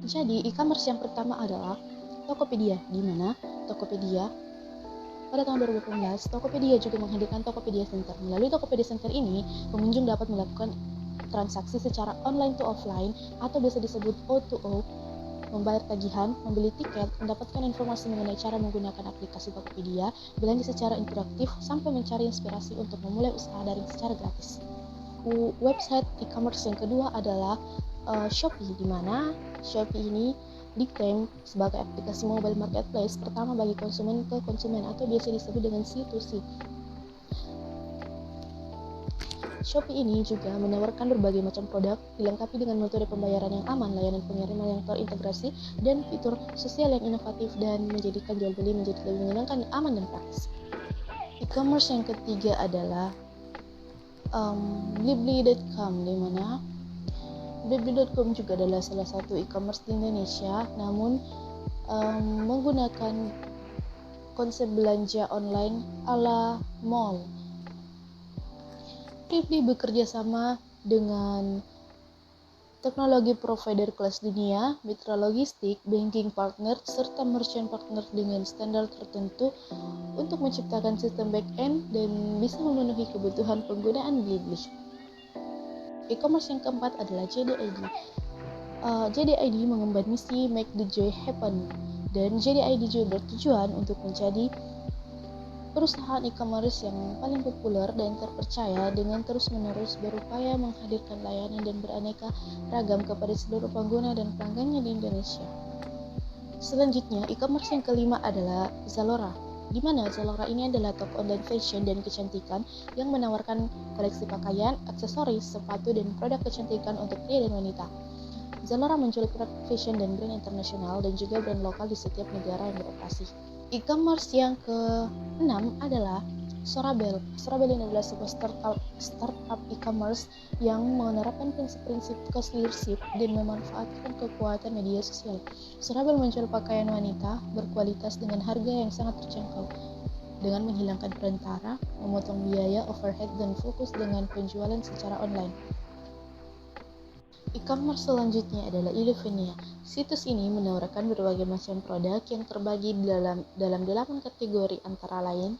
Jadi, e-commerce yang pertama adalah Tokopedia, di mana Tokopedia pada tahun 2018, Tokopedia juga menghadirkan Tokopedia Center. Melalui Tokopedia Center ini, pengunjung dapat melakukan transaksi secara online to offline atau biasa disebut O2O, membayar tagihan, membeli tiket, mendapatkan informasi mengenai cara menggunakan aplikasi Tokopedia, belanja secara interaktif, sampai mencari inspirasi untuk memulai usaha daring secara gratis. Website e-commerce yang kedua adalah Shopee, di mana Shopee ini diklaim sebagai aplikasi mobile marketplace pertama bagi konsumen ke konsumen atau biasa disebut dengan C2C. Shopee ini juga menawarkan berbagai macam produk dilengkapi dengan metode pembayaran yang aman, layanan pengiriman yang terintegrasi, dan fitur sosial yang inovatif dan menjadikan jual beli menjadi lebih menyenangkan, aman, dan praktis. E-commerce yang ketiga adalah Blibli.com, di mana Blibli.com juga adalah salah satu e-commerce di Indonesia, namun menggunakan konsep belanja online ala mall. Blibli bekerja sama dengan teknologi provider kelas dunia, mitra logistik, banking partner, serta merchant partner dengan standar tertentu untuk menciptakan sistem back-end dan bisa memenuhi kebutuhan penggunaan Blibli. E-commerce yang keempat adalah JD.ID. JD.ID mengemban misi Make the Joy Happen, dan JD.ID juga bertujuan untuk menjadi perusahaan e-commerce yang paling populer dan terpercaya dengan terus-menerus berupaya menghadirkan layanan dan beraneka ragam kepada seluruh pengguna dan pelanggannya di Indonesia. Selanjutnya, e-commerce yang kelima adalah Zalora, di mana Zalora ini adalah toko online fashion dan kecantikan yang menawarkan koleksi pakaian, aksesoris, sepatu, dan produk kecantikan untuk pria dan wanita. Zalora menjual produk fashion dan brand internasional dan juga brand lokal di setiap negara yang beroperasi. E-commerce yang ke-6 adalah Sorabel. Sorabel ini adalah sebuah startup e-commerce yang menerapkan prinsip-prinsip cost leadership dan memanfaatkan kekuatan media sosial. Sorabel menjual pakaian wanita berkualitas dengan harga yang sangat terjangkau, dengan menghilangkan perantara, memotong biaya overhead, dan fokus dengan penjualan secara online. E-commerce selanjutnya adalah Illuvenia. Situs ini menawarkan berbagai macam produk yang terbagi dalam 8 kategori, antara lain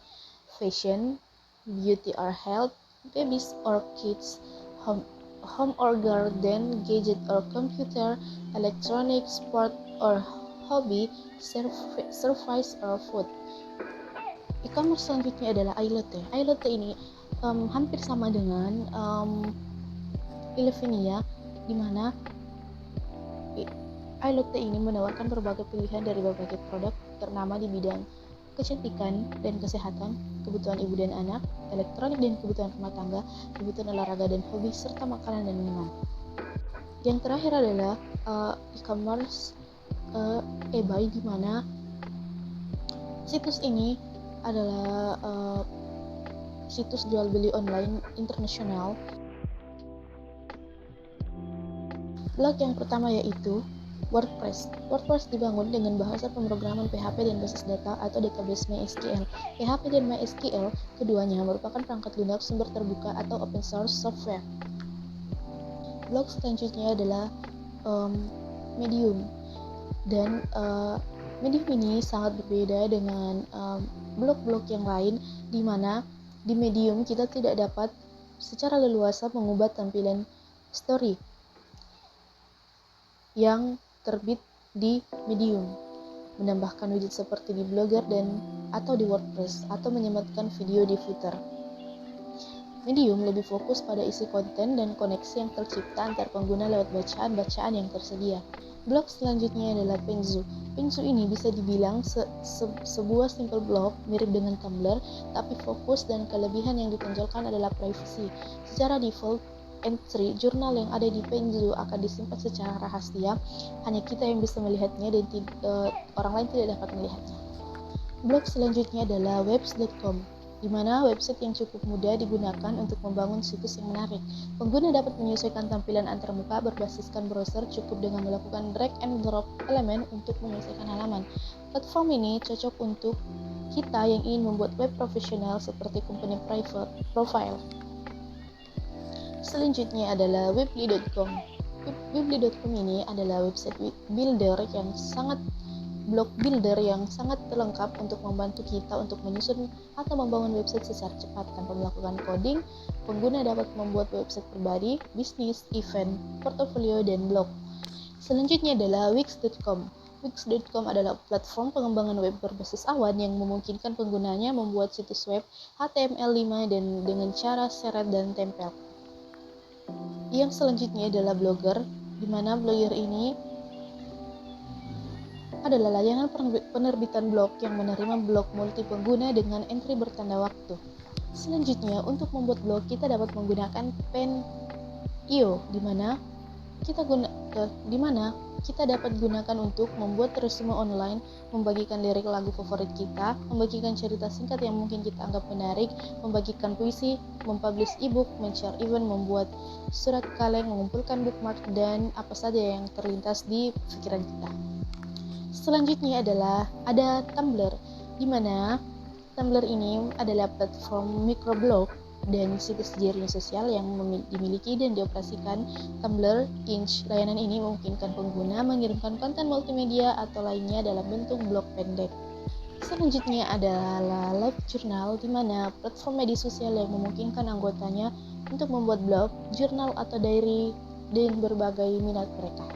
fashion, beauty or health, babies or kids, home or garden, gadget or computer, electronic, sport or hobby, service or food. E-commerce selanjutnya adalah iLotte. iLotte ini hampir sama dengan Illuvenia, di mana iLotte ini menawarkan berbagai pilihan dari berbagai produk ternama di bidang kecantikan dan kesehatan, kebutuhan ibu dan anak, elektronik dan kebutuhan rumah tangga, kebutuhan olahraga dan hobi, serta makanan dan minuman. Yang terakhir adalah e-commerce eBay, di mana situs ini adalah situs jual beli online internasional. Blog yang pertama yaitu WordPress. WordPress dibangun dengan bahasa pemrograman PHP dan basis data atau database MySQL. PHP dan MySQL keduanya merupakan perangkat lunak sumber terbuka atau open source software. Blog selanjutnya adalah Medium, dan Medium ini sangat berbeda dengan blog-blog yang lain, di mana di Medium kita tidak dapat secara leluasa mengubah tampilan story yang terbit di Medium, menambahkan widget seperti di Blogger dan atau di WordPress, atau menyematkan video di Footer. Medium lebih fokus pada isi konten dan koneksi yang tercipta antar pengguna lewat bacaan-bacaan yang tersedia. Blog selanjutnya adalah Penzu. Penzu ini bisa dibilang sebuah simple blog mirip dengan Tumblr, tapi fokus dan kelebihan yang ditonjolkan adalah privacy. Secara default, entry jurnal yang ada di Penzu akan disimpan secara rahasia, hanya kita yang bisa melihatnya dan orang lain tidak dapat melihatnya. Blog selanjutnya adalah Webs.com, di mana website yang cukup mudah digunakan untuk membangun situs yang menarik. Pengguna dapat menyesuaikan tampilan antarmuka berbasiskan browser cukup dengan melakukan drag and drop elemen untuk menyesuaikan halaman. Platform ini cocok untuk kita yang ingin membuat web profesional seperti company profile. Selanjutnya adalah Weebly.com. Weebly.com ini adalah website blog builder yang sangat lengkap untuk membantu kita untuk menyusun atau membangun website secara cepat tanpa melakukan coding. Pengguna dapat membuat website pribadi, bisnis, event, portofolio, dan blog. Selanjutnya adalah Wix.com. Wix.com adalah platform pengembangan web berbasis awan yang memungkinkan penggunanya membuat situs web HTML5 dan dengan cara seret dan tempel. Yang selanjutnya adalah Blogger, di mana Blogger ini adalah layanan penerbitan blog yang menerima blog multi pengguna dengan entry bertanda waktu. Selanjutnya, untuk membuat blog kita dapat menggunakan Pen.io, di mana kita dapat gunakan untuk membuat resume online, membagikan lirik lagu favorit kita, membagikan cerita singkat yang mungkin kita anggap menarik, membagikan puisi, mempublish ebook, men-share event, membuat surat kaleng, mengumpulkan bookmark, dan apa saja yang terlintas di pikiran kita. Selanjutnya adalah ada Tumblr, di mana Tumblr ini adalah platform microblog dan situs jaringan sosial yang dimiliki dan dioperasikan Tumblr Inc. Layanan ini memungkinkan pengguna mengirimkan konten multimedia atau lainnya dalam bentuk blog pendek. Selanjutnya adalah LiveJournal, di mana platform media sosial yang memungkinkan anggotanya untuk membuat blog, jurnal, atau diary dan berbagai minat mereka.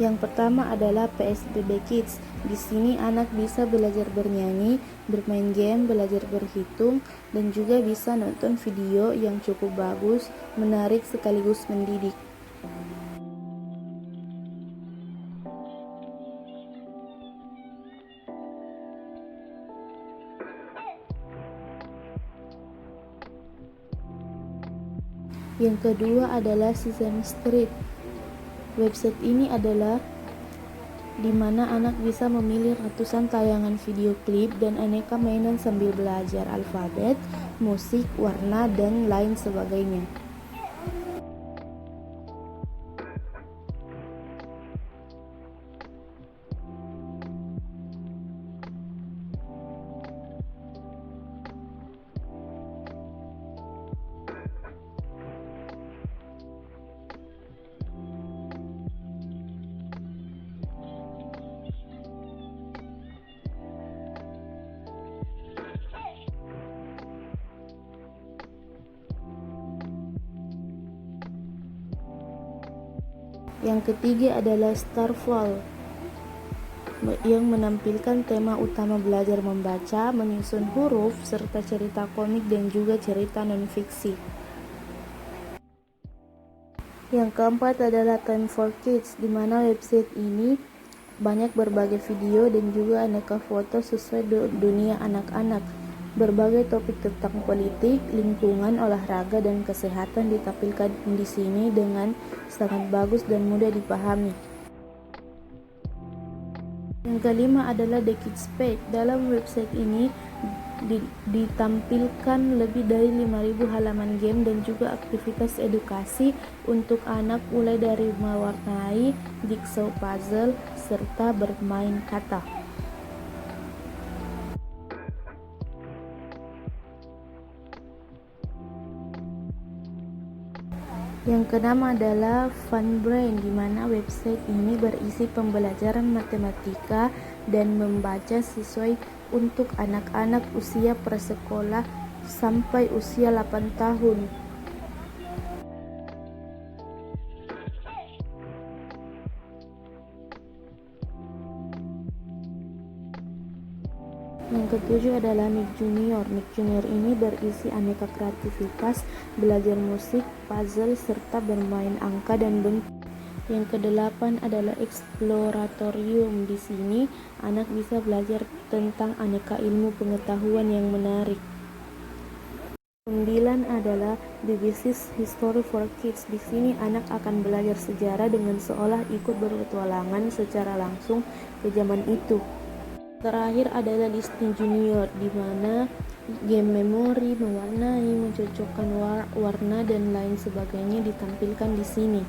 Yang pertama adalah PSBB Kids. Di sini anak bisa belajar bernyanyi, bermain game, belajar berhitung, dan juga bisa nonton video yang cukup bagus, menarik sekaligus mendidik. Yang kedua adalah Sesame Street. Website ini adalah di mana anak bisa memilih ratusan tayangan video klip dan aneka mainan sambil belajar alfabet, musik, warna, dan lain sebagainya. Yang ketiga adalah Starfall, yang menampilkan tema utama belajar membaca, menyusun huruf, serta cerita komik dan juga cerita non-fiksi. Yang keempat adalah Time for Kids, di mana website ini banyak berbagai video dan juga aneka foto sesuai dunia anak-anak. Berbagai topik tentang politik, lingkungan, olahraga, dan kesehatan ditampilkan di sini dengan sangat bagus dan mudah dipahami. Yang kelima adalah The Kids Page. Dalam website ini ditampilkan lebih dari 5.000 halaman game dan juga aktivitas edukasi untuk anak, mulai dari mewarnai, jigsaw puzzle, serta bermain kata. Yang keenam adalah Funbrain, di mana website ini berisi pembelajaran matematika dan membaca sesuai untuk anak-anak usia prasekolah sampai usia 8 tahun. Yang ketujuh adalah Nick Junior. Nick Junior ini berisi aneka kreativitas, belajar musik, puzzle, serta bermain angka dan bentuk. Yang kedelapan adalah Exploratorium. Di sini anak bisa belajar tentang aneka ilmu pengetahuan yang menarik. 9 adalah BBC History for Kids. Di sini anak akan belajar sejarah dengan seolah ikut berpetualangan secara langsung ke zaman itu. Terakhir adalah Disney Junior, di mana game memori, mewarnai, mencocokkan warna dan lain sebagainya ditampilkan di sini.